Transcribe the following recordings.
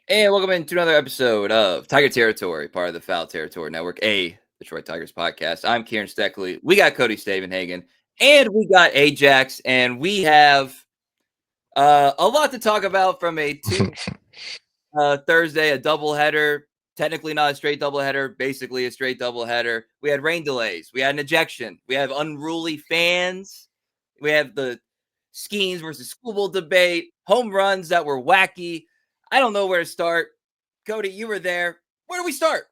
And welcome into another episode of Tiger Territory, part of the Foul Territory Network, a Detroit Tigers podcast. I'm Kieran Steckley. We got Cody Stavenhagen, and we got Ajax, and we have a lot to talk about from a Thursday, a doubleheader. Technically not a straight doubleheader, basically a straight doubleheader. We had rain delays. We had an ejection. We have unruly fans. We have the Skeens versus Skubal debate, home runs that were wacky. I don't know where to start. Cody, you were there. Where do we start?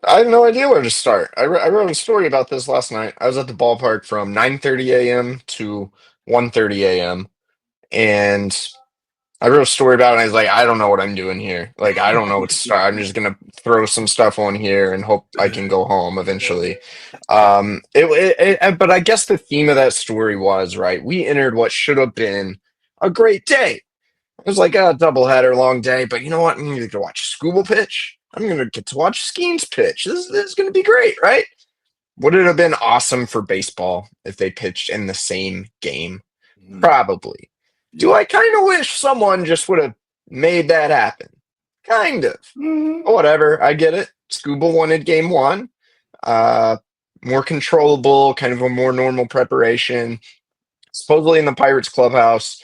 I have no idea where to start. I wrote a story about this last night. I was at the ballpark from 9:30 a.m. to 1:30 a.m. and I wrote a story about it. And I was like, I don't know what I'm doing here. Like, I don't know what to start. I'm just gonna throw some stuff on here and hope I can go home eventually. But I guess the theme of that story was right. We entered what should have been a great day. It was like a doubleheader, long day, but you know what? I'm going to get to watch Scooble pitch. I'm going to get to watch Skeens pitch. This is going to be great, right? Would it have been awesome for baseball if they pitched in the same game? Probably. Do I kind of wish someone just would have made that happen? Kind of. Whatever. I get it. Scooble wanted game one. Uh, More controllable, kind of a more normal preparation. Supposedly in the Pirates clubhouse,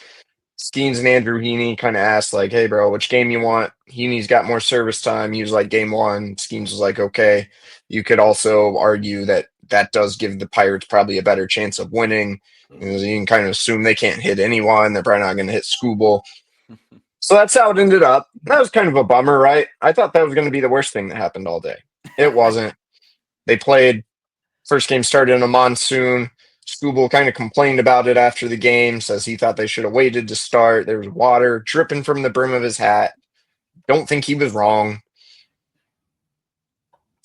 Skeens and Andrew Heaney kind of asked, like, hey, bro, which game you want? Heaney's got more service time. He was like, game one. Skeens was like, okay. You could also argue that that does give the Pirates probably a better chance of winning. You can kind of assume they can't hit anyone. They're probably not going to hit Scooble. So that's how it ended up. That was kind of a bummer, right? I thought that was going to be the worst thing that happened all day. It wasn't. They played. First game started in a monsoon. Scooble kind of complained about it after the game, says he thought they should have waited to start. There was water dripping from the brim of his hat. Don't think he was wrong.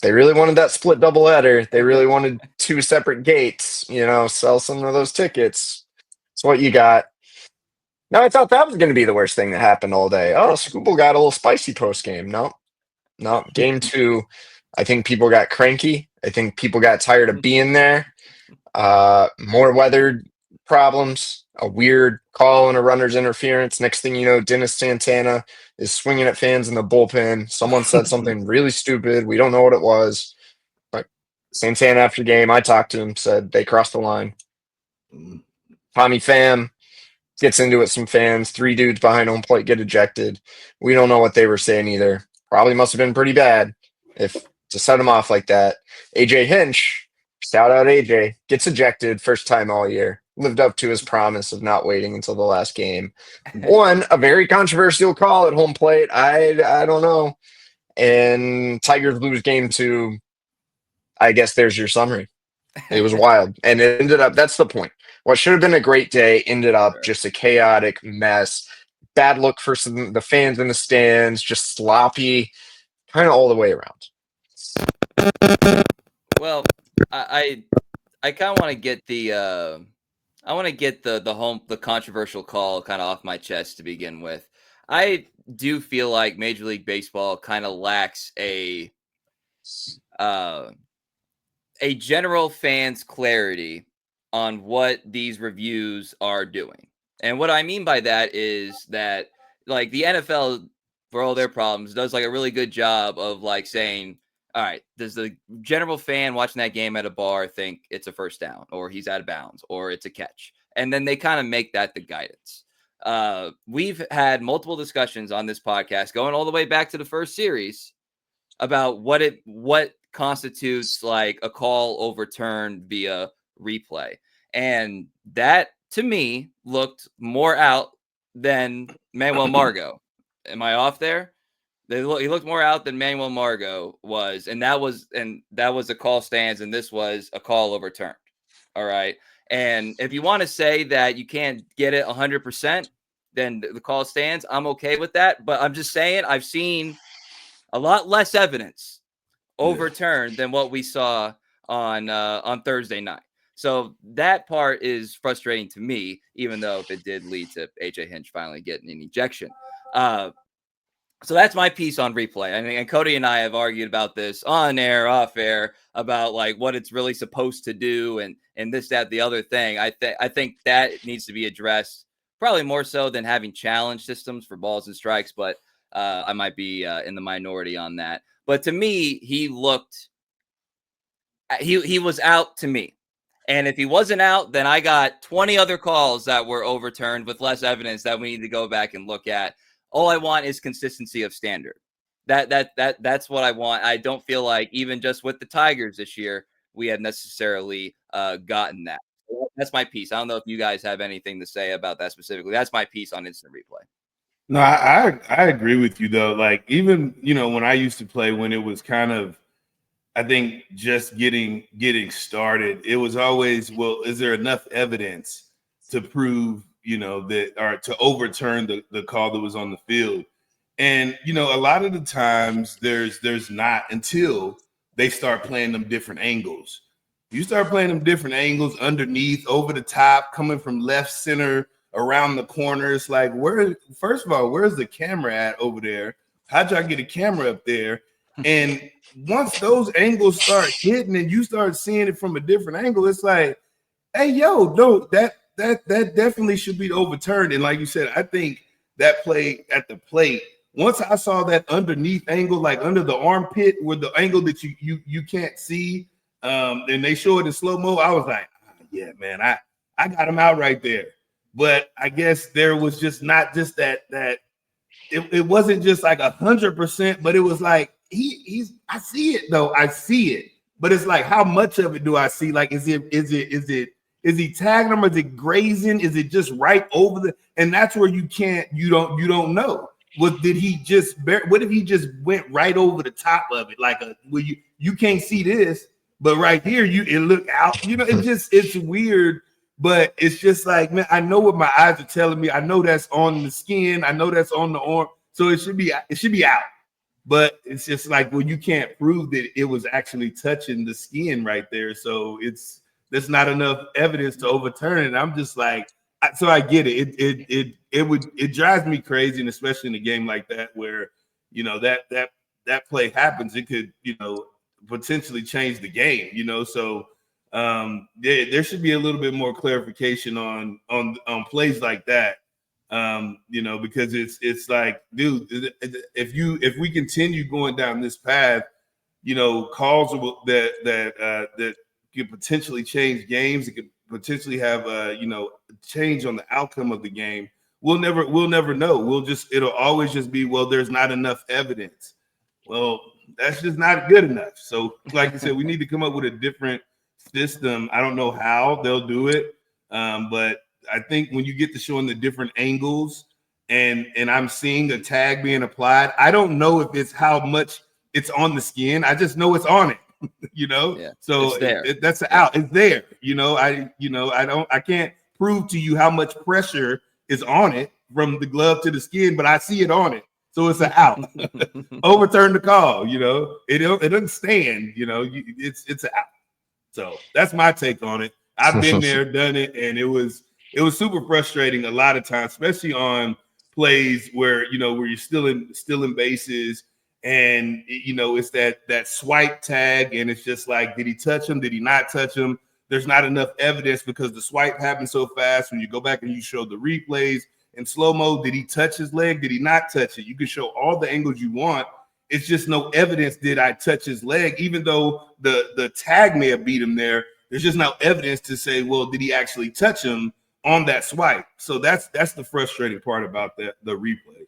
They really wanted that split doubleheader. They really wanted two separate gates, sell some of those tickets. It's what you got. Now, I thought that was going to be the worst thing that happened all day. Oh, Scooble got a little spicy post game. No, no. Game two, I think people got cranky. I think people got tired of being there. More weather problems, a weird call and a runner's interference. Next thing you know, Dennis Santana is swinging at fans in the bullpen. Someone said something really stupid. We don't know what it was. But Santana, after game, I talked to him, said they crossed the line. Tommy Pham gets into it with some fans. Three dudes behind home plate get ejected. We don't know what they were saying either. Probably must have been pretty bad if to set him off like that. AJ Hinch, shout out AJ, gets ejected first time all year. Lived up to his promise of not waiting until the last game. One, a very controversial call at home plate. I don't know. And Tigers lose game two. I guess there's your summary. It was wild. And it ended up, that's the point. What should have been a great day ended up just a chaotic mess. Bad look for the fans in the stands, just sloppy, kind of all the way around. Well, I kind of want to get the controversial call kind of off my chest to begin with. I do feel like Major League Baseball kind of lacks uh, a general fan's clarity on what these reviews are doing. And what I mean by that is that like the NFL, for all their problems, does like a really good job of like saying, all right, does the general fan watching that game at a bar think it's a first down or he's out of bounds or it's a catch? And then they kind of make that the guidance. We've had multiple discussions on this podcast going all the way back to the first series about what constitutes like a call overturned via replay. And that to me looked more out than Manuel Margot. Am I off there? He looked more out than Manuel Margot was, and that was a call stands, and this was a call overturned. All right. And if you want to say that you can't get it 100%, then the call stands. I'm okay with that. But I'm just saying I've seen a lot less evidence overturned than what we saw on Thursday night. So that part is frustrating to me, even though if it did lead to AJ Hinch finally getting an ejection. So that's my piece on replay. I mean, and Cody and I have argued about this on air, off air, about like what it's really supposed to do and this, that, the other thing. I think that needs to be addressed probably more so than having challenge systems for balls and strikes. But I might be in the minority on that. But to me, he was out to me. And if he wasn't out, then I got 20 other calls that were overturned with less evidence that we need to go back and look at. All I want is consistency of standard. That's what I want. I don't feel like even just with the Tigers this year, we have necessarily gotten that. That's my piece. I don't know if you guys have anything to say about that specifically. That's my piece on instant replay. No, I agree with you though. Like even when I used to play, when it was kind of, I think just getting started, it was always, well, is there enough evidence to prove that, or to overturn the call that was on the field? And a lot of the times there's not, until they start playing them different angles. You start playing them different angles, underneath, over the top, coming from left, center, around the corners. Like, first of all, where's the camera at over there? How'd y'all get a camera up there? And once those angles start hitting and you start seeing it from a different angle, it's like, hey, yo, no, that definitely should be overturned. And like you said, I think that play at the plate, once I saw that underneath angle, like under the armpit, where the angle that you can't see, and they show it in slow-mo, I was like, yeah, man, I got him out right there. But I guess there was just not just that it wasn't just like 100%, but it was like I see it though. I see it. But it's like, how much of it do I see? Like, is he tagging him? Is it grazing? Is it just right over the? And that's where you don't know. What if he just went right over the top of it? Like where you can't see this, but right here it look out. It's weird. But it's just like, man, I know what my eyes are telling me. I know that's on the skin. I know that's on the arm. So it should be out. But it's just like, well, you can't prove that it was actually touching the skin right there. So there's not enough evidence to overturn it. I'm just like, so I get it. It drives me crazy, and especially in a game like that where that play happens, it could potentially change the game. So. There should be a little bit more clarification on plays like that, because it's like, dude, if we continue going down this path, calls that could potentially change games, it could potentially have change on the outcome of the game. We'll never know. It'll always just be, well, there's not enough evidence. Well, that's just not good enough. So, like you said, we need to come up with a different system. I don't know how they'll do it, but I think when you get to showing the different angles and I'm seeing a tag being applied, I don't know if it's how much it's on the skin. I just know it's on it. Yeah, so it's there. That's out. It's there. I can't prove to you how much pressure is on it from the glove to the skin, but I see it on it. So it's an out. Overturn the call. It doesn't stand. It's an out. So that's my take on it. I've been there, done it, and it was super frustrating a lot of times, especially on plays where you're still in bases, and it's that swipe tag, and it's just like, did he touch him? Did he not touch him? There's not enough evidence because the swipe happened so fast. When you go back and you show the replays in slow-mo, did he touch his leg? Did he not touch it? You can show all the angles you want. It's just no evidence did I touch his leg, even though the tag may have beat him there. There's just no evidence to say, well, did he actually touch him on that swipe? So that's the frustrating part about the replays.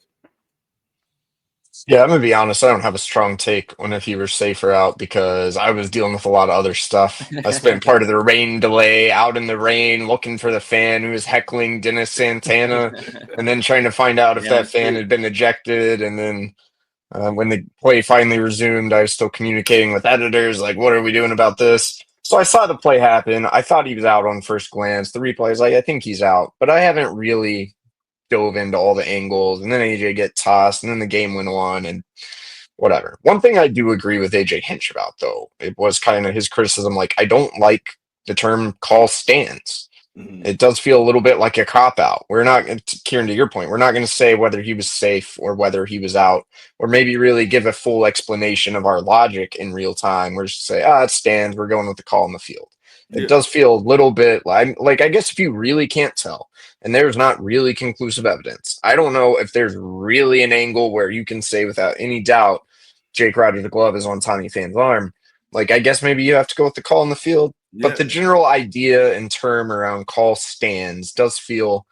Yeah, I'm gonna be honest. I don't have a strong take on if you were safe or out because I was dealing with a lot of other stuff. I spent part of the rain delay out in the rain looking for the fan who was heckling Dennis Santana, and then trying to find out if that fan had been ejected, and then. When the play finally resumed, I was still communicating with editors, like, what are we doing about this? So I saw the play happen. I thought he was out on first glance. The replay is like, I think he's out, but I haven't really dove into all the angles. And then AJ get tossed, and then the game went on, and whatever. One thing I do agree with AJ Hinch about, though, it was kind of his criticism, like, I don't like the term call stands. It does feel a little bit like a cop-out. We're not, Kieran, to your point, we're not going to say whether he was safe or whether he was out, or maybe really give a full explanation of our logic in real time. We're just say, it stands. We're going with the call in the field. It does feel a little bit like I guess if you really can't tell, and there's not really conclusive evidence, I don't know if there's really an angle where you can say without any doubt Jake Rogers' glove is on Tommy Pham's arm. Like, I guess maybe you have to go with the call in the field, but the general idea and term around call stands does feel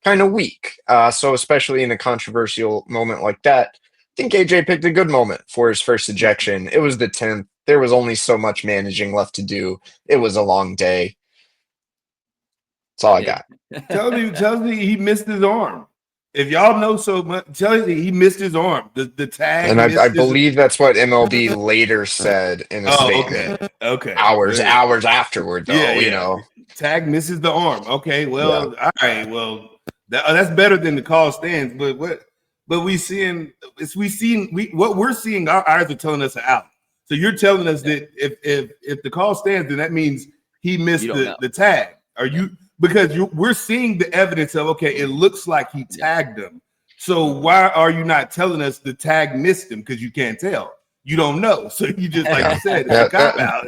kind of weak. So especially in a controversial moment like that, I think AJ picked a good moment for his first ejection. It was the 10th. There was only so much managing left to do. It was a long day. That's all I got. Tells me he missed his arm. If y'all know so much, tell me he missed his arm. The tag. And I believe that's what MLB later said in a statement. Okay. Hours afterward, though, you know. Tag misses the arm. Okay, well, all right. Well, that's better than the call stands. But what we're seeing, what we're seeing, our eyes are telling us out. So you're telling us that if the call stands, then that means he missed the tag. Are you? Because we're seeing the evidence of, okay, it looks like he tagged him. So why are you not telling us the tag missed him? Because you can't tell. You don't know. So you just, like you said, it's a cop out.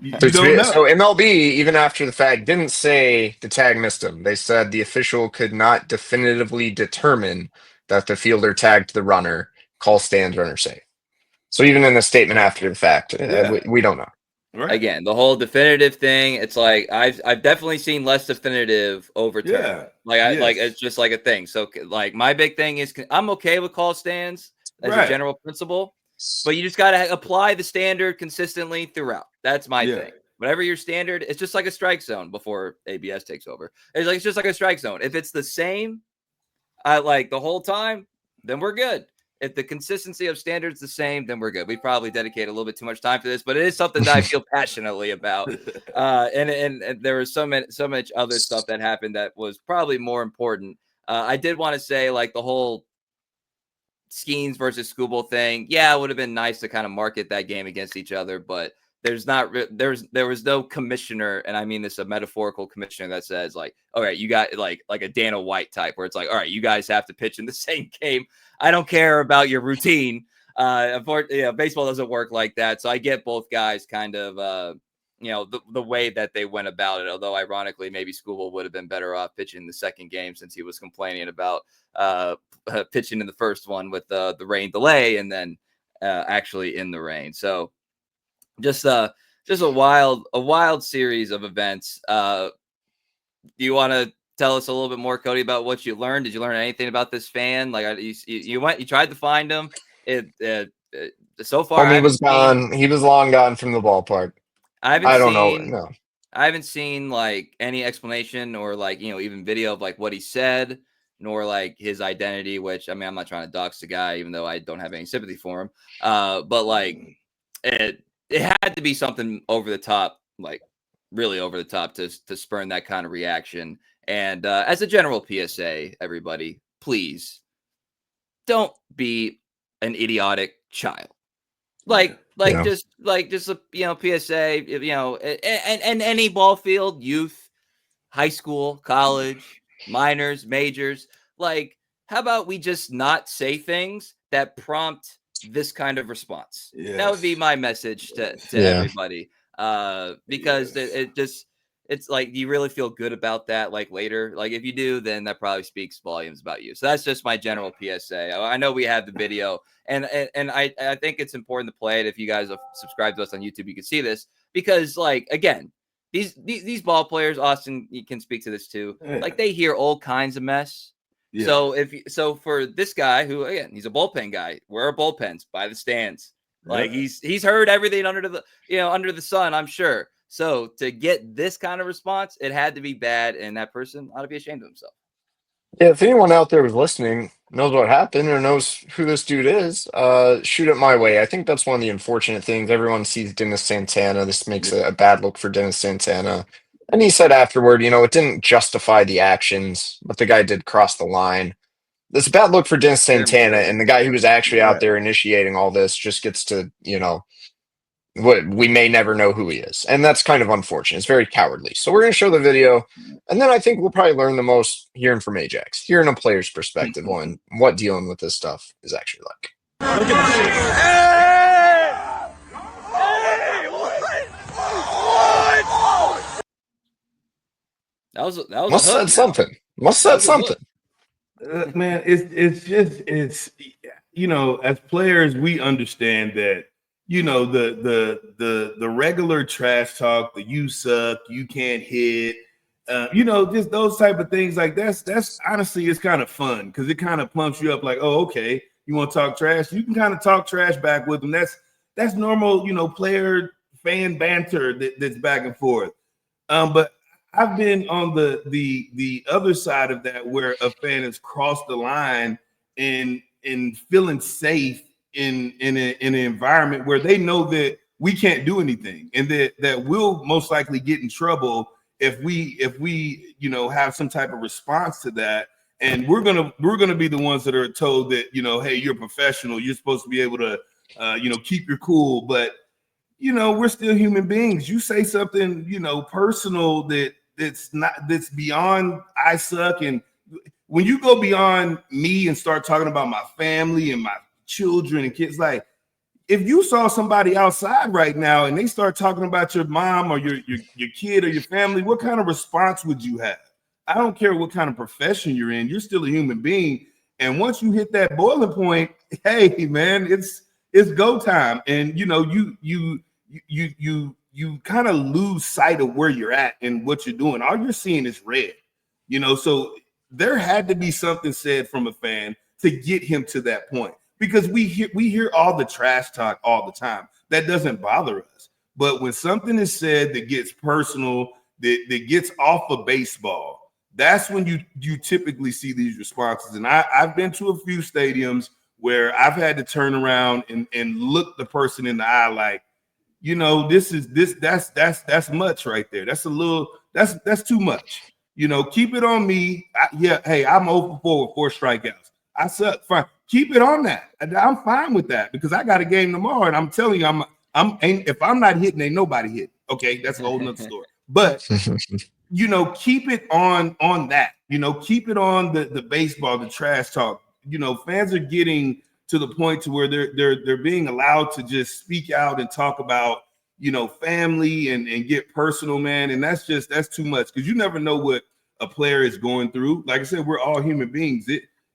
You don't know. So MLB, even after the fact, didn't say the tag missed him. They said the official could not definitively determine that the fielder tagged the runner, call stands, runner safe. So even in the statement after the fact, we don't know. Right. Again, the whole definitive thing, it's like I've definitely seen less definitive over time. Yeah. Like it's just like a thing. So like my big thing is I'm okay with call stands as a general principle, but you just got to apply the standard consistently throughout. That's my thing. Whatever your standard, it's just like a strike zone before ABS takes over. It's just like a strike zone. If it's the same, like the whole time, then we're good. If the consistency of standards the same, then we're good. We probably dedicate a little bit too much time to this, but it is something that I feel passionately about. And there was so much other stuff that happened that was probably more important. I did want to say, like, the whole Skeens versus Skubal thing. Yeah, it would have been nice to kind of market that game against each other, but there was no commissioner, and I mean this a metaphorical commissioner that says like, all right, you got like a Dana White type where it's like, all right, you guys have to pitch in the same game. I don't care about your routine. Unfortunately, baseball doesn't work like that. So I get both guys kind of, the way that they went about it. Although ironically, maybe Skubal would have been better off pitching the second game since he was complaining about pitching in the first one with the rain delay and then actually in the rain. So just a wild series of events. Do you want to tell us a little bit more, Cody, about what you learned? Did you learn anything about this fan? Like you tried to find him. So far, he was gone. He was long gone from the ballpark. I don't know. No, I haven't seen like any explanation or like, even video of like what he said, nor like his identity, which I mean, I'm not trying to dox the guy, even though I don't have any sympathy for him. But like it had to be something over the top, like really over the top to spurn that kind of reaction. And as a general PSA, everybody, please don't be an idiotic child. Just a PSA, and any ball field, youth, high school, college, minors, majors. Like, how about we just not say things that prompt this kind of response? Yes. That would be my message to everybody. Because it's like, do you really feel good about that? Like later, like if you do, then that probably speaks volumes about you. So that's just my general PSA. I know we have the video, and I think it's important to play it. If you guys have subscribed to us on YouTube, you can see this because, like, again, these ball players, Austin, you can speak to this too. Yeah. Like they hear all kinds of mess. Yeah. So for this guy who, again, he's a bullpen guy, wear a bullpens by the stands. Like he's heard everything under the sun, I'm sure. So to get this kind of response, it had to be bad, and that person ought to be ashamed of himself. Yeah, if anyone out there was listening knows what happened or knows who this dude is, shoot it my way. I think that's one of the unfortunate things. Everyone sees Dennis Santana. This makes a bad look for Dennis Santana. And he said afterward, it didn't justify the actions, but the guy did cross the line. It's a bad look for Dennis Santana, and the guy who was actually out there initiating all this just gets to, we may never know who he is. And that's kind of unfortunate. It's very cowardly. So we're going to show the video, and then I think we'll probably learn the most hearing from Ajax, hearing a player's perspective on what dealing with this stuff is actually like. Look at this shit. Hey! Hey! What? That was a Must hook. said something. Must That said was a hook. something. Man, it's as players we understand that the regular trash talk, the you suck, you can't hit, just those type of things. Like that's honestly, it's kind of fun because it kind of pumps you up. Like, oh, okay, you want to talk trash, you can kind of talk trash back with them. That's normal, player fan banter that's back and forth. But I've been on the other side of that where a fan has crossed the line in feeling safe in an environment where they know that we can't do anything and that we'll most likely get in trouble if we have some type of response to that. And we're gonna be the ones that are told that, hey, you're a professional, you're supposed to be able to keep your cool, but we're still human beings. You say something, personal that's beyond I suck. And when you go beyond me and start talking about my family and my children and kids, like if you saw somebody outside right now and they start talking about your mom or your kid or your family, what kind of response would you have? I don't care what kind of profession you're in, you're still a human being. And once you hit that boiling point, hey man, it's go time. And you kind of lose sight of where you're at and what you're doing. All you're seeing is red, so there had to be something said from a fan to get him to that point, because we hear all the trash talk all the time. That doesn't bother us. But when something is said that gets personal, that gets off of baseball, that's when you typically see these responses. And I've been to a few stadiums where I've had to turn around and look the person in the eye like, that's much right there. That's too much. Keep it on me. Hey, I'm over 4 with 4 strikeouts. I suck. Fine. Keep it on that. I'm fine with that because I got a game tomorrow, and I'm telling you, if I'm not hitting, ain't nobody hit. Okay, that's a whole nother story. But keep it on that. Keep it on the baseball, the trash talk. Fans are getting to the point to where they're being allowed to just speak out and talk about family and get personal, man. And that's too much, because you never know what a player is going through. Like I said, we're all human beings.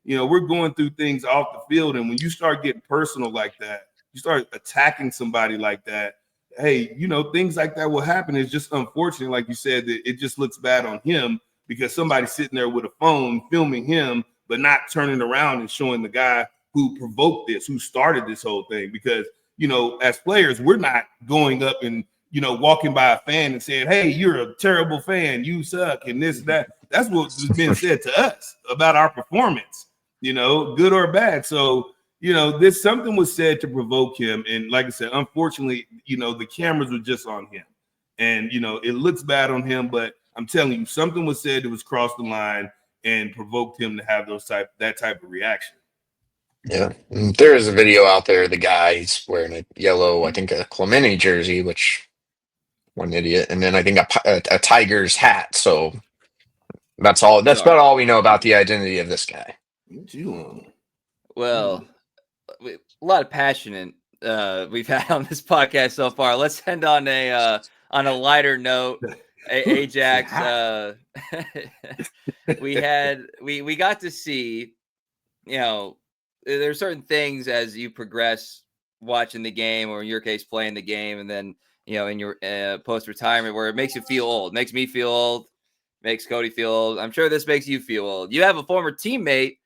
We're going through things off the field, and when you start getting personal like that, you start attacking somebody like that, hey, things like that will happen. It's just unfortunate, like you said, that it just looks bad on him because somebody's sitting there with a phone filming him, but not turning around and showing the guy who provoked this, who started this whole thing. Because, as players, we're not going up and, walking by a fan and saying, hey, you're a terrible fan, you suck, and this, that. That's what's been said to us about our performance, good or bad. So, this something was said to provoke him. And like I said, unfortunately, the cameras were just on him. And, it looks bad on him, but I'm telling you, something was said that was crossed the line and provoked him to have that type of reaction. Yeah, there is a video out there. The guy, he's wearing a yellow, I think a Clemente jersey, which one idiot, and then I think a Tigers hat. So that's all. That's about all we know about the identity of this guy. What you on? Well, a lot of passion we've had on this podcast so far. Let's end on a lighter note. Ajax, we got to see, there's certain things as you progress watching the game, or in your case playing the game, and then in your post-retirement, where it makes you feel old. Makes me feel old, makes Cody feel old. I'm sure this makes you feel old. You have a former teammate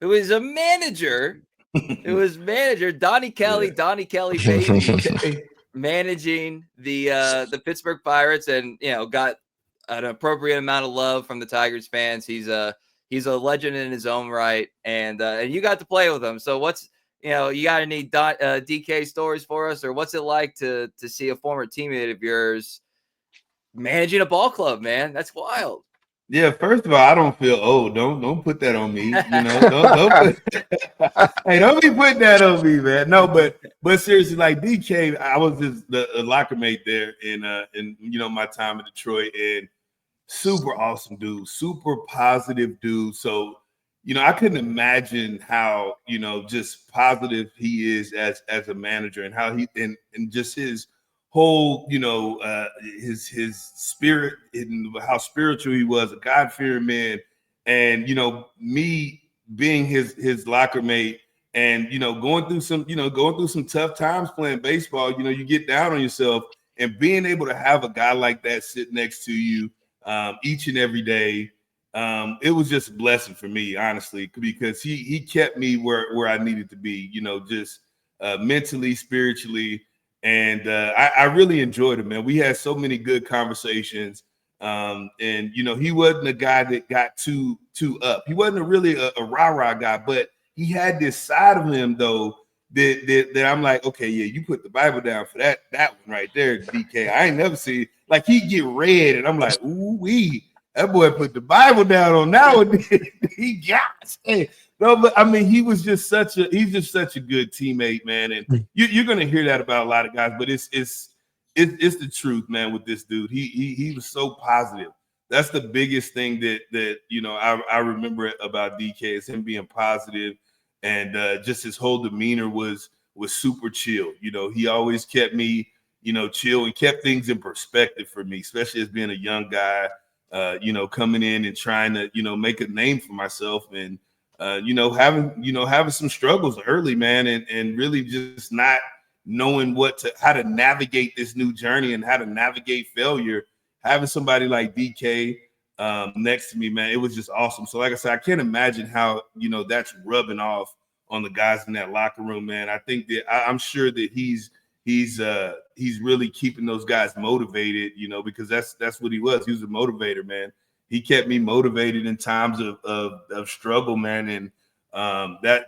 who is a manager, Donnie Kelly. Yeah. Donnie Kelly, baby, managing the Pittsburgh Pirates, and got an appropriate amount of love from the Tigers fans. He's a legend in his own right, and you got to play with him. So what's you got any DK stories for us, or what's it like to see a former teammate of yours managing a ball club, man? That's wild. Yeah, first of all, I don't feel old. Don't put that on me. Don't put, hey, don't be putting that on me, man. No, but seriously, like DK, I was just a locker mate there in my time in Detroit, and super awesome dude, super positive dude. So, I couldn't imagine how, just positive he is as a manager, and how he and just his whole, his spirit and how spiritual he was, a God-fearing man, and me being his locker mate, and going through some tough times playing baseball. You get down on yourself, and being able to have a guy like that sit next to you each and every day. It was just a blessing for me, honestly, because he kept me where I needed to be, just mentally, spiritually. And I really enjoyed it, man. We had so many good conversations. And he wasn't a guy that got too up. He wasn't really a rah-rah guy, but he had this side of him though that I'm like, okay, yeah, you put the Bible down for that one right there, DK. I ain't never seen like he get red, and I'm like, ooh wee. That boy put the Bible down on that one. He got it. No, but I mean, he's just such a good teammate, man. And you're gonna hear that about a lot of guys, but it's the truth, man. With this dude, he was so positive. That's the biggest thing that I remember about DK is him being positive, and just his whole demeanor was super chill. He always kept me chill and kept things in perspective for me, especially as being a young guy. Coming in and trying to, make a name for myself, and, having some struggles early, man, and really just not knowing how to navigate this new journey and how to navigate failure. Having somebody like DK next to me, man, it was just awesome. So like I said, I can't imagine how, that's rubbing off on the guys in that locker room, man. I think that I'm sure that he's really keeping those guys motivated, because that's what he was. He was a motivator, man. He kept me motivated in times of struggle, man. And that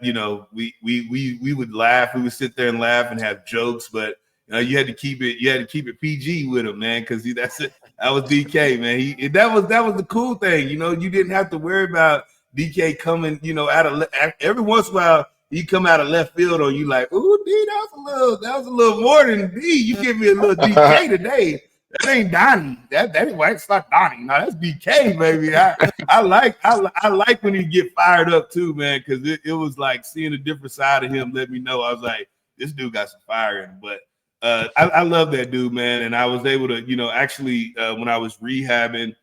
we would laugh. We would sit there and laugh and have jokes, but you had to keep it PG with him, man, because that was DK, man. That was the cool thing, You didn't have to worry about DK coming, out of every once in a while. He come out of left field on you like, ooh, D, that was a little more than D. You give me a little DK today. That ain't Donnie. That ain't why it's not Donnie. No, that's DK, baby. I like when he get fired up too, man, because it was like seeing a different side of him. Let me know. I was like, this dude got some fire in him. But I love that dude, man. And I was able to, actually, when I was rehabbing,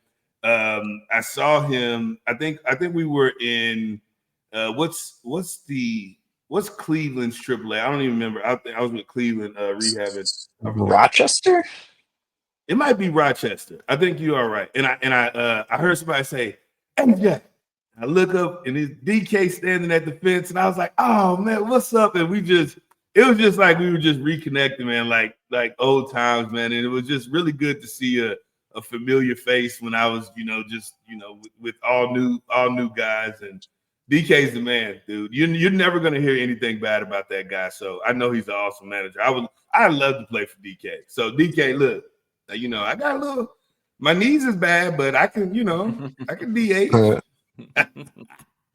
I saw him. I think we were in. What's Cleveland's AAA? I don't even remember. I was with Cleveland rehabbing. Rochester? It might be Rochester. I think you are right. And I heard somebody say, MJ. I look up and it's DK standing at the fence, and I was like, oh man, what's up? And it was just like we were just reconnecting, man, like old times, man. And it was just really good to see a familiar face when I was, with all new guys. And DK's the man, dude. You're never gonna hear anything bad about that guy. So I know he's an awesome manager. I'd love to play for DK. So DK, look, I got a little. My knees is bad, but I can, I can DH.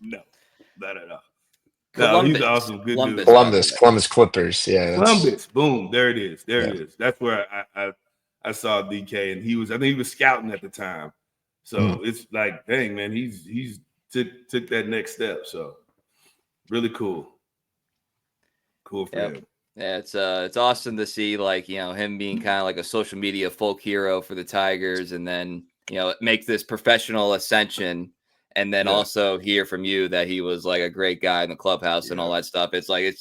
No, not at all. No, he's awesome. Good dude. Columbus Clippers. Yeah. Columbus. Boom. There it is. There it is. That's where I saw DK, and I think he was scouting at the time. So it's like, dang, man, he's took that next step. So really cool. Cool for him. Yeah, it's awesome to see, like, him being kind of like a social media folk hero for the Tigers, and then make this professional ascension, and then also hear from you that he was like a great guy in the clubhouse and all that stuff. It's like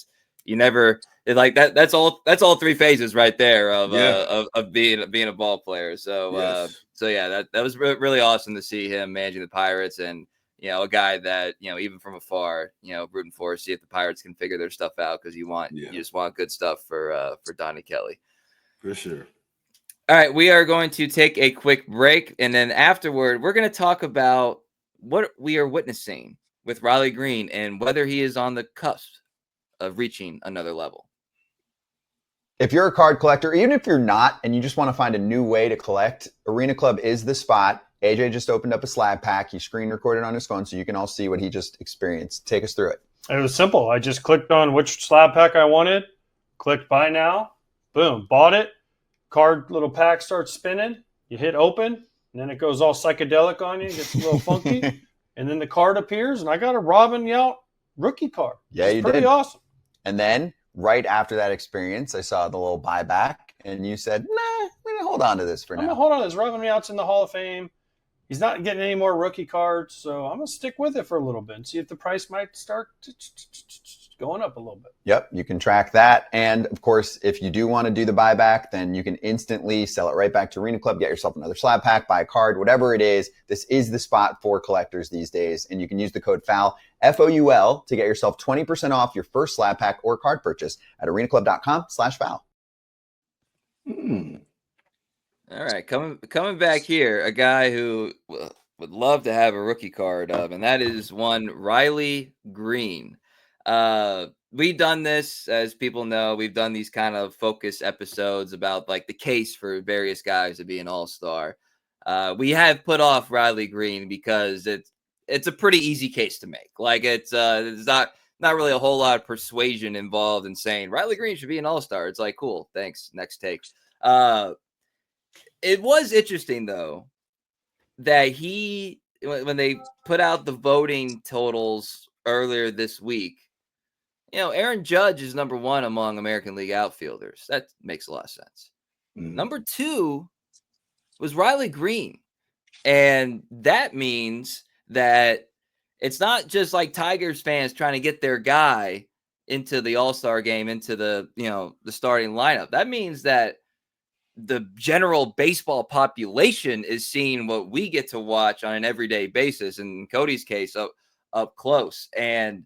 that's all three phases right there of being a ball player. So that was really awesome to see him managing the Pirates, and a guy that, even from afar, rooting for, see if the Pirates can figure their stuff out, because you just want good stuff for Donnie Kelly. For sure. All right, we are going to take a quick break, and then afterward, we're going to talk about what we are witnessing with Riley Greene and whether he is on the cusp of reaching another level. If you're a card collector, even if you're not, and you just want to find a new way to collect, Arena Club is the spot. AJ just opened up a slab pack. He screen recorded on his phone so you can all see what he just experienced. Take us through it. It was simple. I just clicked on which slab pack I wanted, clicked buy now, boom, bought it. Card little pack starts spinning. You hit open, and then it goes all psychedelic on you. It gets a little funky. And then the card appears, and I got a Robin Yount rookie card. Yeah, you did. Pretty awesome. And then right after that experience, I saw the little buyback. and you said, "Nah, we're gonna hold on to this for I'm now." gonna hold on. His rubbing me out's in the Hall of Fame. He's not getting any more rookie cards, so I'm gonna stick with it for a little bit and see if the price might start going up a little bit. Yep, you can track that. And of course, if you do want to do the buyback, then you can instantly sell it right back to Arena Club, get yourself another slab pack, buy a card, whatever it is. This is the spot for collectors these days. And you can use the code FOUL, FOUL, to get yourself 20% off your first slab pack or card purchase at arenaclub.com/foul. All right, coming back here, a guy who would love to have a rookie card of, and that is one Riley Greene. We've done this, as people know, we've done these kind of focus episodes about like the case for various guys to be an all-star. We have put off Riley Greene because it's a pretty easy case to make. Like it's not really a whole lot of persuasion involved in saying Riley Greene should be an all-star. It's like, cool, thanks, next take. It was interesting, though, that when they put out the voting totals earlier this week, Aaron Judge is number 1 among American League outfielders. That makes a lot of sense. Number 2 was Riley Greene. And that means that it's not just like Tigers fans trying to get their guy into the All-Star game, into the starting lineup. That means that the general baseball population is seeing what we get to watch on an everyday basis. In Cody's case, up close. And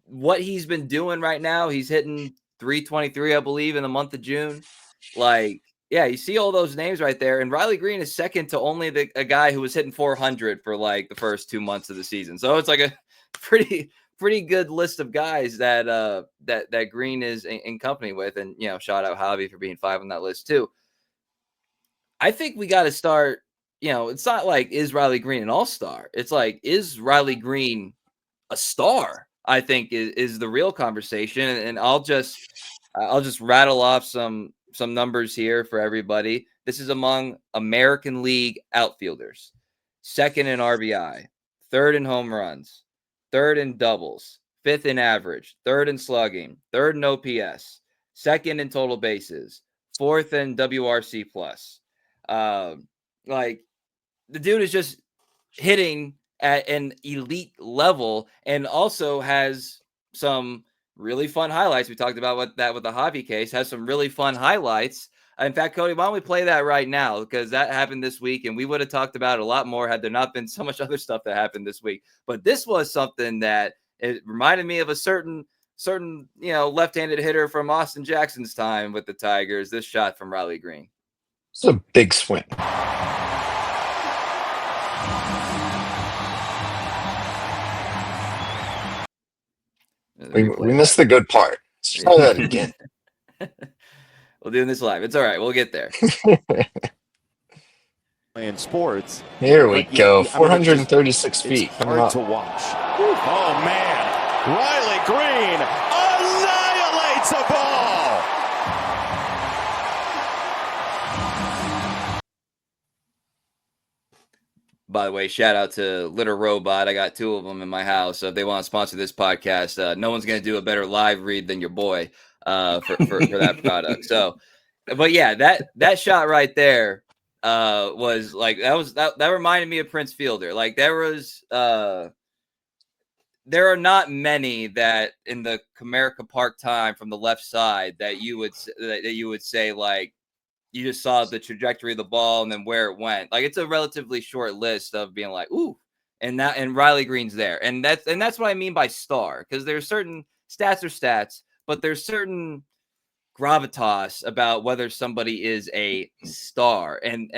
what he's been doing right now, he's hitting 323, I believe, in the month of June. Like, yeah, you see all those names right there. And Riley Greene is second to only a guy who was hitting 400 for like the first 2 months of the season. So it's like a pretty good list of guys that Greene is in company with. And, shout out Javi for being 5 on that list too. I think we got to start, it's not like, is Riley Greene an all-star? It's like, is Riley Greene a star? I think is the real conversation. And I'll just rattle off some numbers here for everybody. This is among American League outfielders. 2nd in RBI, 3rd in home runs, 3rd in doubles, 5th in average, 3rd in slugging, 3rd in OPS, 2nd in total bases, 4th in WRC plus. Like, the dude is just hitting at an elite level, and also has some really fun highlights. We talked about with the Javi case, has some really fun highlights. In fact, Cody, why don't we play that right now? Because that happened this week, and we would have talked about it a lot more had there not been so much other stuff that happened this week. But this was something that it reminded me of a certain left-handed hitter from Austin Jackson's time with the Tigers. This shot from Riley Greene. It's a big swing. We missed the good part. Let's try that again. We'll do this live. It's all right. We'll get there. In sports. Here we go. 436 feet. It's hard to watch. Oh, man. Riley Greene annihilates a ball. By the way, shout out to Litter Robot. I got 2 of them in my house. So if they want to sponsor this podcast, no one's going to do a better live read than your boy for that product. So, but yeah, that shot right there was like, that reminded me of Prince Fielder. Like there are not many that in the Comerica Park time from the left side that you would say like, you just saw the trajectory of the ball and then where it went. Like it's a relatively short list of being like, ooh, and Riley Greene's there. And that's what I mean by star, because there's certain stats, but there's certain gravitas about whether somebody is a star. And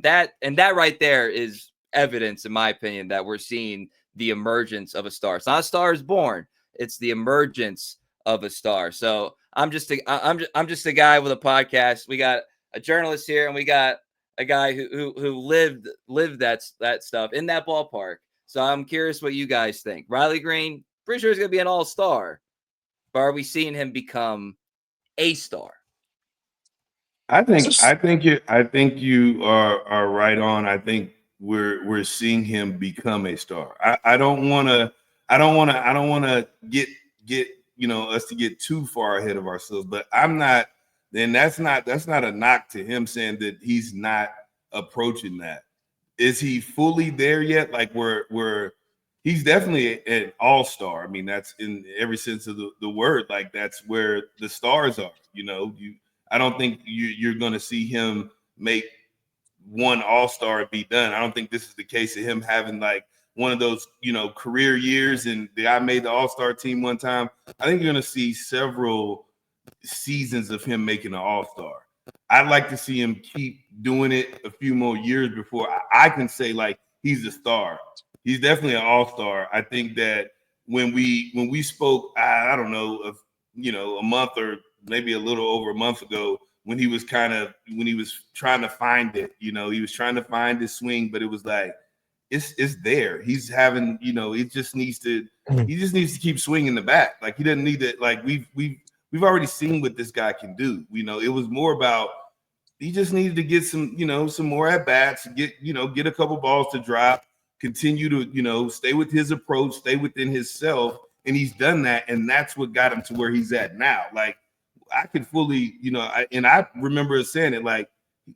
that right there is evidence, in my opinion, that we're seeing the emergence of a star. It's not a star is born, it's the emergence of a star. So I'm just a guy with a podcast. We got a journalist here, and we got a guy who lived that stuff in that ballpark. So I'm curious what you guys think. Riley Greene, pretty sure he's going to be an all-star, but are we seeing him become a star? I think you are right on. I think we're seeing him become a star. I don't want to get us to get too far ahead of ourselves, but I'm not then that's not a knock to him saying that he's not approaching that. Is he fully there yet? Like we're he's definitely an all-star. I mean, that's in every sense of the word. Like that's where the stars are. I don't think you're going to see him make one all-star and be done. I don't think this is the case of him having like one of those, career years and the guy made the all-star team one time. I think you're going to see several seasons of him making an all-star. I'd like to see him keep doing it a few more years before I can say like he's a star. He's definitely an all-star. I think that when we spoke, I don't know, a month or maybe a little over a month ago, when he was trying to find it, he was trying to find his swing, but it was like it's there. He's having, he just needs to keep swinging the bat. Like he doesn't need to. Like we've already seen what this guy can do. It was more about he just needed to get some, some more at bats, get a couple balls to drop, continue to, stay with his approach, stay within himself. And he's done that. And that's what got him to where he's at now. Like I could fully, and I remember saying it, like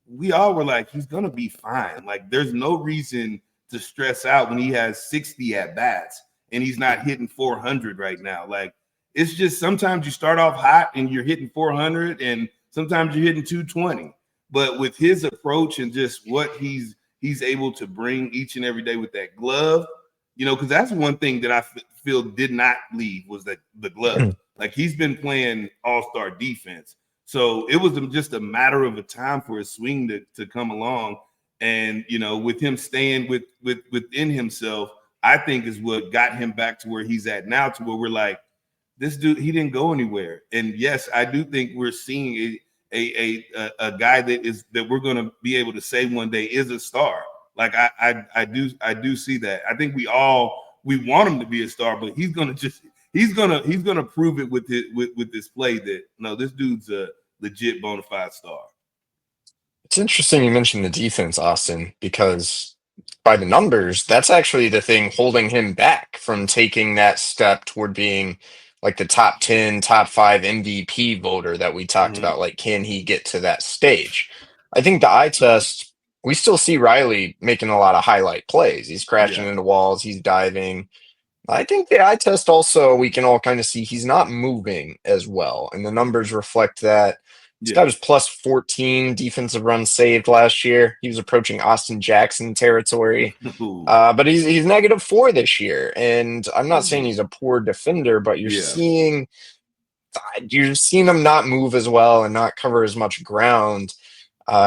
we all were like, he's going to be fine. Like there's no reason to stress out when he has 60 at bats and he's not hitting 400 right now. Like it's just sometimes you start off hot and you're hitting 400 and sometimes you're hitting 220. But with his approach and just what he's able to bring each and every day with that glove, because that's one thing that I feel did not leave was the glove. Like he's been playing all-star defense. So it was just a matter of a time for his swing to come along. And, with him staying within himself, I think is what got him back to where he's at now, to where we're like, this dude, he didn't go anywhere. And yes, I do think we're seeing a guy that we're going to be able to say one day is a star. Like I do see that. I think we want him to be a star, but he's gonna prove it with this play that no, this dude's a legit bona fide star. It's interesting you mentioned the defense, Austin, because by the numbers, that's actually the thing holding him back from taking that step toward being like the top 10, top 5 MVP voter that we talked about. Like, can he get to that stage? I think the eye test, we still see Riley making a lot of highlight plays. He's crashing into walls, he's diving. I think the eye test also, we can all kind of see he's not moving as well. And the numbers reflect that. He's got his plus 14 defensive runs saved last year. He was approaching Austin Jackson territory. But he's -4 this year. And I'm not saying he's a poor defender, but you're seeing him not move as well and not cover as much ground.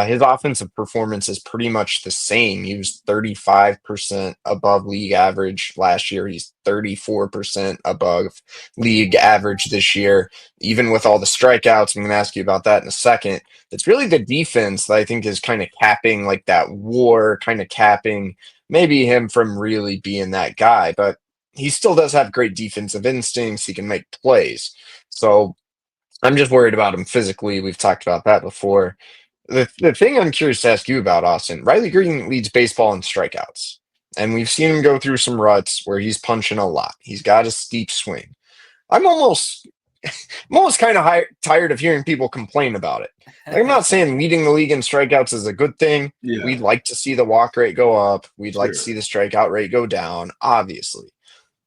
His offensive performance is pretty much the same. He was 35% above league average last year. He's 34% above league average this year, even with all the strikeouts. I'm going to ask you about that in a second. It's really the defense that I think is kind of capping like that WAR, kind of capping maybe him from really being that guy. But he still does have great defensive instincts. He can make plays. So I'm just worried about him physically. We've talked about that before. The thing I'm curious to ask you about, Austin, Riley Greene leads baseball in strikeouts. And we've seen him go through some ruts where he's punching a lot. He's got a steep swing. I'm almost kind of tired of hearing people complain about it. Like, I'm not saying leading the league in strikeouts is a good thing. Yeah. We'd like to see the walk rate go up. We'd like to see the strikeout rate go down, obviously.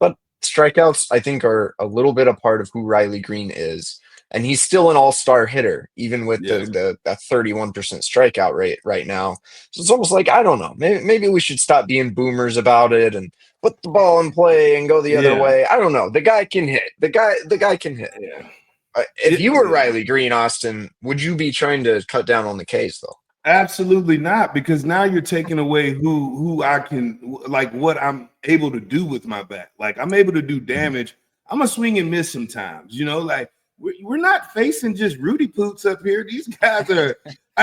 But strikeouts, I think, are a little bit a part of who Riley Greene is. And he's still an all-star hitter, even with the 31% strikeout rate right now. So it's almost like, I don't know, maybe we should stop being boomers about it and put the ball in play and go the other way. I don't know. The guy can hit. The guy can hit. Yeah. If you were Riley Greene, Austin, would you be trying to cut down on the Ks, though? Absolutely not, because now you're taking away who I can, like what I'm able to do with my bat. Like I'm able to do damage. I'm a swing and miss sometimes, like. We're not facing just Rudy Poots up here. These guys are,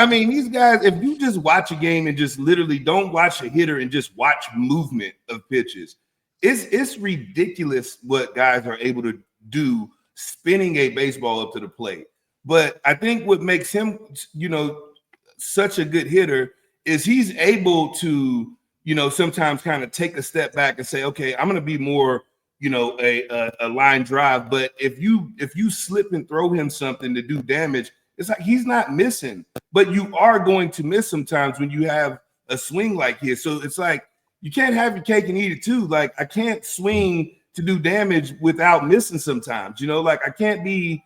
these guys, if you just watch a game and just literally don't watch a hitter and just watch movement of pitches, it's ridiculous what guys are able to do spinning a baseball up to the plate. But I think what makes him, such a good hitter is he's able to, sometimes kind of take a step back and say, okay, I'm going to be more a line drive, but if you slip and throw him something to do damage, It's like he's not missing, but you are going to miss sometimes when you have a swing like his. So it's like you can't have your cake and eat it too. Like I can't swing to do damage without missing sometimes. Like I can't be,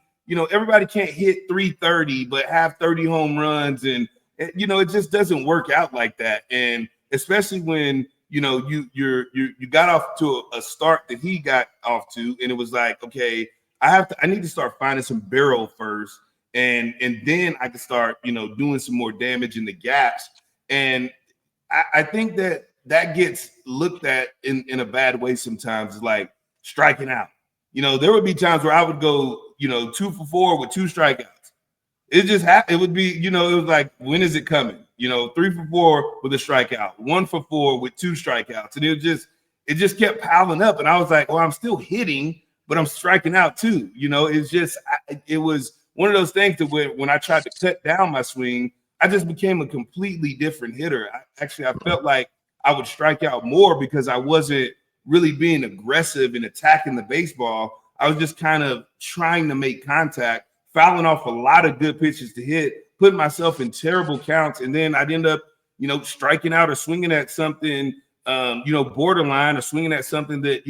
everybody can't hit 330 but have 30 home runs, and it just doesn't work out like that. And especially when you got off to a start that he got off to, and it was like, okay, I need to start finding some barrel first, and then I can start doing some more damage in the gaps. And I think that gets looked at in a bad way sometimes, like striking out. There would be times where I would go 2 for 4 with 2 strikeouts. It just happened. It would be, it was like, when is it coming? 3 for 4 with a strikeout, 1 for 4 with 2 strikeouts. And it just kept piling up. And I was like, well, I'm still hitting, but I'm striking out too. It was one of those things that when I tried to cut down my swing, I just became a completely different hitter. I felt like I would strike out more because I wasn't really being aggressive and attacking the baseball. I was just kind of trying to make contact, fouling off a lot of good pitches to hit, putting myself in terrible counts, and then I'd end up, striking out or swinging at something, borderline, or swinging at something that,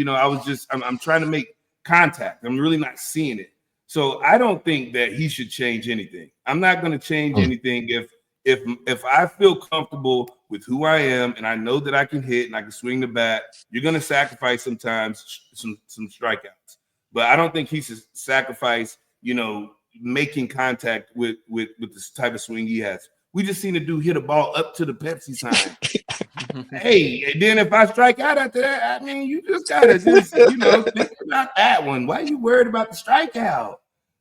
I'm trying to make contact. I'm really not seeing it. So I don't think that he should change anything. I'm not going to change anything if I feel comfortable with who I am and I know that I can hit and I can swing the bat. You're going to sacrifice sometimes some strikeouts, but I don't think he should sacrifice, making contact with this type of swing he has. We just seen a dude hit a ball up to the Pepsi sign. Hey, and then if I strike out after that, I mean, you just gotta just think about that one. Why are you worried about the strikeout?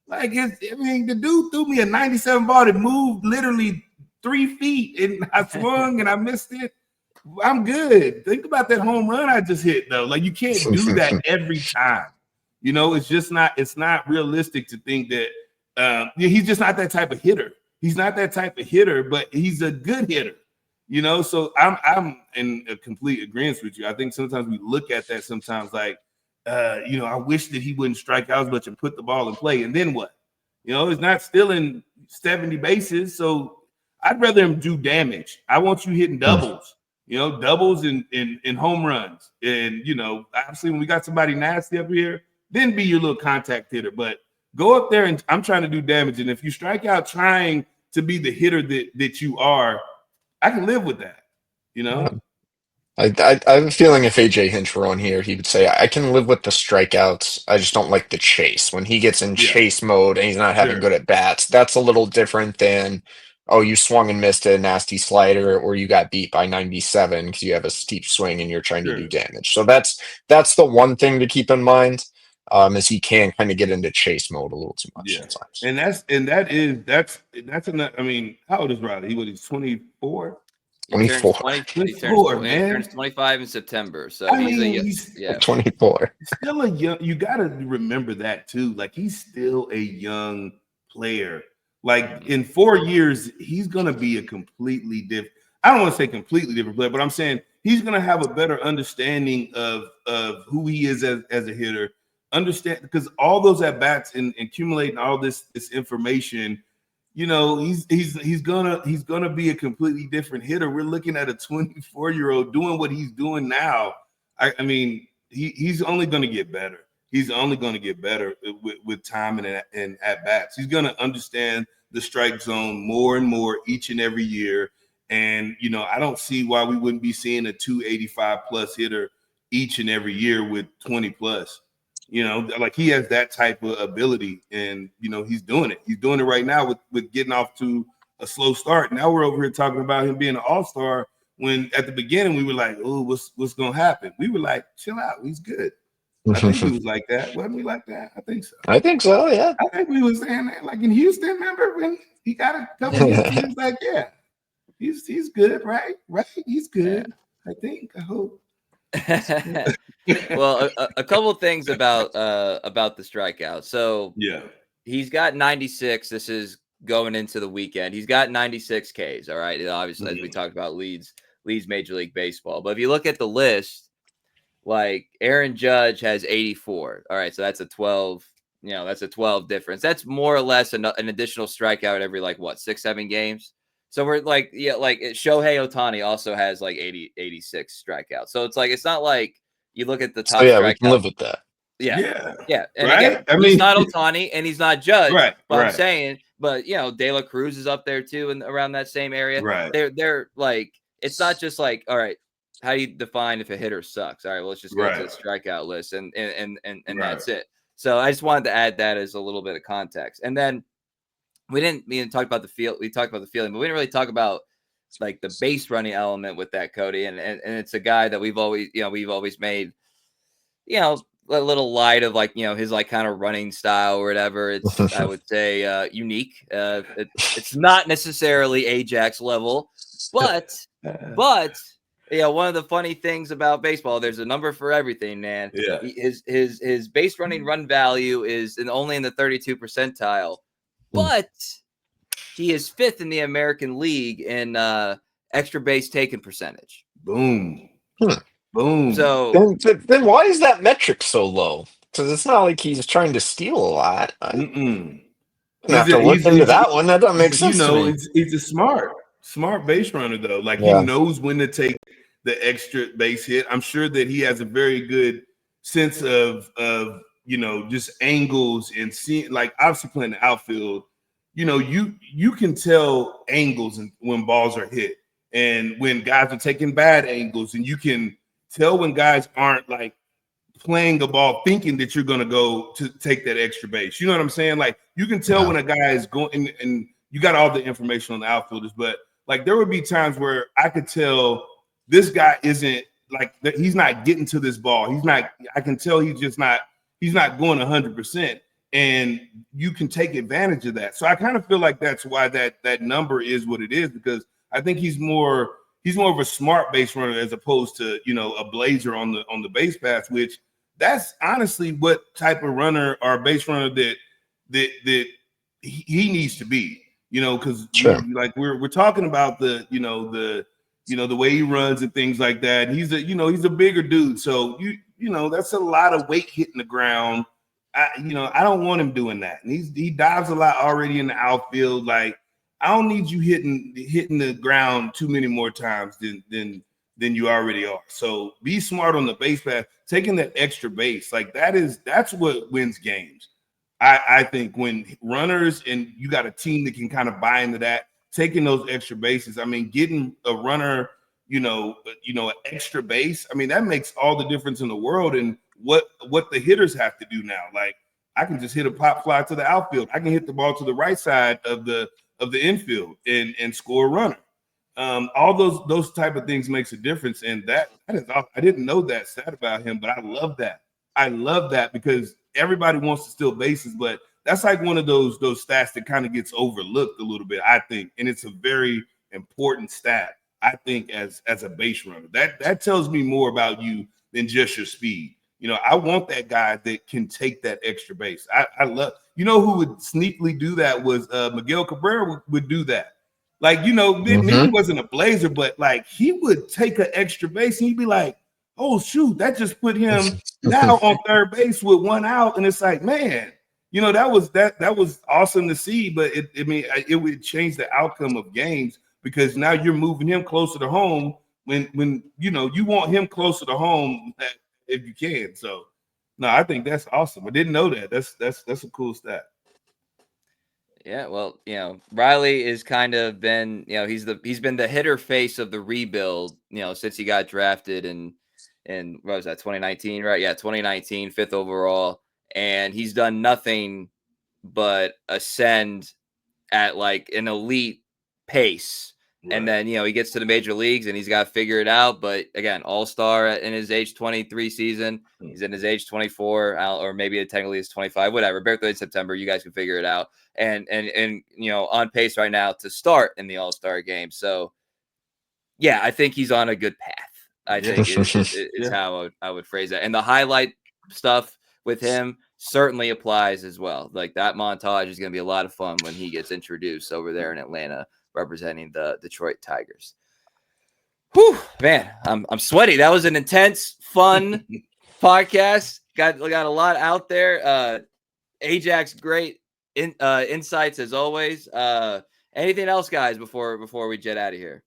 Like, the dude threw me a 97 ball that moved literally 3 feet, and I swung and I missed it. I'm good. Think about that home run I just hit, though. Like, you can't do that every time. It's not realistic to think that he's just not that type of hitter. He's not that type of hitter, but he's a good hitter. So I'm in a complete agreement with you. I think sometimes we look at that sometimes like, I wish that he wouldn't strike out as much and put the ball in play. And then what? He's not stealing 70 bases. So I'd rather him do damage. I want you hitting doubles, doubles and home runs. And, obviously when we got somebody nasty up here, then be your little contact hitter. But go up there and I'm trying to do damage. And if you strike out trying to be the hitter that you are, I can live with that, I have a feeling if AJ Hinch were on here, he would say, I can live with the strikeouts. I just don't like the chase. When he gets in chase mode and he's not having good at bats, that's a little different than, oh, you swung and missed a nasty slider, or you got beat by 97 because you have a steep swing and you're trying to do damage. So that's the one thing to keep in mind, is he can kind of get into chase mode a little too much sometimes. And that's enough. I mean, how old is Riley? He's 24. 24. He turns 25 in September. So he's 24. Still a young. You got to remember that too. Like, he's still a young player. Like, in 4 years, he's gonna be a completely different. I don't want to say completely different player, but I'm saying he's gonna have a better understanding of who he is as a hitter. Understand, because all those at bats and accumulating all this information. He's gonna be a completely different hitter. We're looking at a 24-year-old doing what he's doing now. I mean, he's only going to get better. He's only going to get better with time and at bats. He's going to understand the strike zone more and more each and every year. And I don't see why we wouldn't be seeing a 285 plus hitter each and every year with 20 plus. Like, he has that type of ability, and he's doing it. He's doing it right now with getting off to a slow start. Now we're over here talking about him being an all-star, when at the beginning we were like, oh, what's gonna happen? We were like, chill out, he's good. I think we was like that. Wasn't we like that? I think so. I think so, yeah. I think we was saying that, like in Houston, remember when he got a couple of hits, he was like, yeah, he's good, right? Right? He's good. I think. I hope. Well, a couple of things about the strikeout. So he's got 96. This is going into the weekend. He's got 96 Ks. All right. Obviously, as we talked about, leads Major League Baseball. But if you look at the list, like Aaron Judge has 84. All right. So that's a 12 That's a 12 difference. That's more or less an additional strikeout every 6-7 games. So we're Shohei Ohtani also has 86 strikeouts. So it's not like you look at the top So we can strikeout. live with that. Yeah. And right? again, he's not Ohtani and he's not Judge. Right. I'm saying, but De La Cruz is up there too, and around that same area. Right. They're it's not just all right, how do you define if a hitter sucks? All right, well, let's just go to the strikeout list and that's it. So I just wanted to add that as a little bit of context. And then we didn't talk about the field. We talked about the fielding, but we didn't really talk about the base running element with that, Cody. And it's a guy that we've always made, a little light of his kind of running style or whatever. It's I would say unique. It's not necessarily Ajax level, but one of the funny things about baseball, there's a number for everything, man. Yeah. His base running run value is only in the 32 percentile, but he is 5th in the American League in extra base taken percentage. Boom. Boom. So then why is that metric so low? Because it's not like he's trying to steal a lot. Mm-mm. After looking into that one, that doesn't make sense to me. He's a smart base runner, though. He knows when to take the extra base hit. I'm sure that he has a very good sense of just angles and seeing, obviously playing the outfield. You can tell angles when balls are hit and when guys are taking bad angles, and you can tell when guys aren't playing the ball thinking that you're going to go to take that extra base. You know what I'm saying? You can tell when a guy is going, and you got all the information on the outfielders, but there would be times where I could tell this guy isn't he's not getting to this ball. I can tell he's not going 100%, and you can take advantage of that. So I kind of feel like that's why that number is what it is, because I think he's more of a smart base runner as opposed to, a blazer on the base pass, which that's honestly what type of runner or base runner that he needs to be, because we're talking about the way he runs and things like that. And he's a bigger dude. So that's a lot of weight hitting the ground. I don't want him doing that. And he dives a lot already in the outfield. I don't need you hitting the ground too many more times than you already are. So be smart on the base pass, taking that extra base. That's what wins games. I think when runners and you got a team that can kind of buy into that, taking those extra bases. I mean, getting a runner, an extra base. I mean, that makes all the difference in the world. And what the hitters have to do now. I can just hit a pop fly to the outfield. I can hit the ball to the right side of the infield and score a runner. All those type of things makes a difference. And that is I didn't know that stat about him, but I love that. I love that because everybody wants to steal bases, but that's one of those stats that kind of gets overlooked a little bit, I think. And it's a very important stat, I think, as a base runner. That tells me more about you than just your speed. I want that guy that can take that extra base. I love, who would sneakily do that was Miguel Cabrera would do that. Maybe he wasn't a blazer, but he would take an extra base and he'd be like, oh, shoot, that just put him now on third base with one out. And it's man, that was awesome to see, but it would change the outcome of games because now you're moving him closer to home when you want him closer to home if you can. So no, I think that's awesome. I didn't know that. That's a cool stat. Yeah, well, Riley is kind of been, he's been the hitter face of the rebuild, since he got drafted in what was that, 2019, right? Yeah, 2019, 5th overall, and he's done nothing but ascend at an elite pace. Right. And then, he gets to the major leagues and he's got to figure it out. But again, all-star in his age 23 season. He's in his age 24, or maybe technically it's 25, whatever. Birthday in September. You guys can figure it out. And on pace right now to start in the all-star game. So, yeah, I think he's on a good path. I think is how I would phrase that. And the highlight stuff with him certainly applies as well. That montage is going to be a lot of fun when he gets introduced over there in Atlanta, representing the Detroit Tigers. Whew, man, I'm sweaty. That was an intense, fun podcast. Got a lot out there. Ajax, great insights as always. Anything else, guys, before we jet out of here?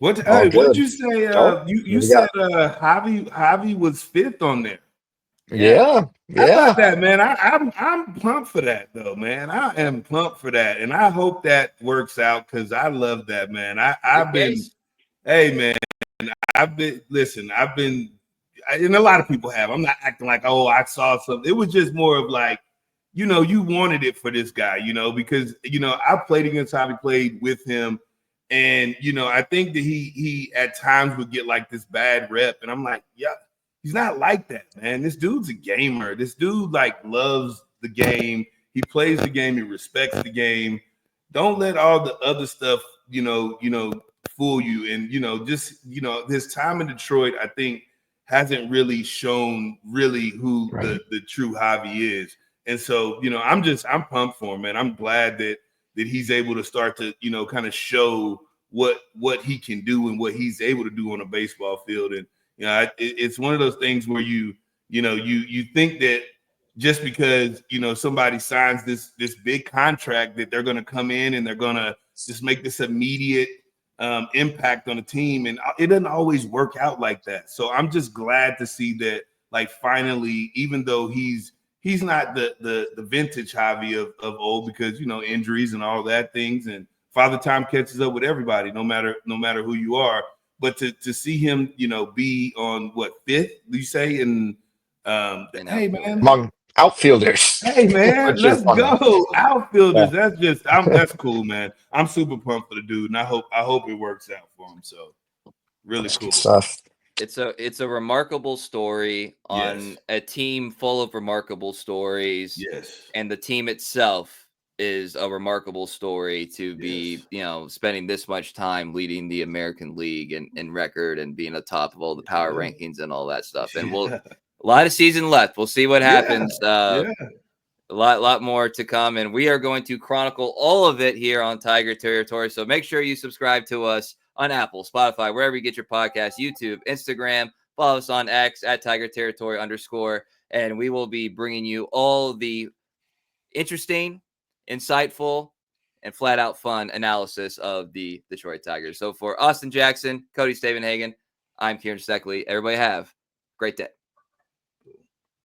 What? All Hey, what'd good. you say? Joe, You what do you said got? Javi was fifth on there. Yeah, How about yeah. that, man? I'm pumped for that, though, man. I am pumped for that, and I hope that works out because I love that, man. I've been, hey, man. I've been, and a lot of people have. I'm not acting like, oh, I saw something. It was just more of like, you wanted it for this guy, because I played against Javi, played with him, and I think that he at times would get like this bad rep, and I'm like, yeah, he's not like that, man. This dude's a gamer. This dude like loves the game. He plays the game. He respects the game. Don't let all the other stuff, fool you. And just his time in Detroit, I think, hasn't really shown really who Right. the true Javi is. And so, I'm pumped for him, man. I'm glad that he's able to start to, kind of show what he can do and what he's able to do on a baseball field. And it's one of those things where you think that just because somebody signs this big contract that they're going to come in and they're going to just make this immediate impact on the team, and it doesn't always work out like that. So I'm just glad to see that, like, finally, even though he's not the vintage Javi of old, because injuries and all that things, and Father Time catches up with everybody, no matter who you are. But to see him, be on what, fifth, you say, and hey, man. Among outfielders. Hey, man, Which is let's funny. go. Outfielders. Yeah, That's cool, man. I'm super pumped for the dude, and I hope it works out for him. So really that's cool. good stuff. It's a remarkable story on Yes. a team full of remarkable stories. Yes. And the team itself is a remarkable story to be, Yes. spending this much time leading the American League and record and being atop of all the power Yeah. rankings and all that stuff. And Yeah. a lot of season left. We'll see what happens. Yeah. A lot more to come, and we are going to chronicle all of it here on Tiger Territory. So make sure you subscribe to us on Apple, Spotify, wherever you get your podcasts, YouTube, Instagram. Follow us on X at Tiger Territory _, and we will be bringing you all the interesting, insightful, and flat out fun analysis of the Detroit Tigers. So for Austin Jackson, Cody Stavenhagen, I'm Kieran Steckley. Everybody have a great day.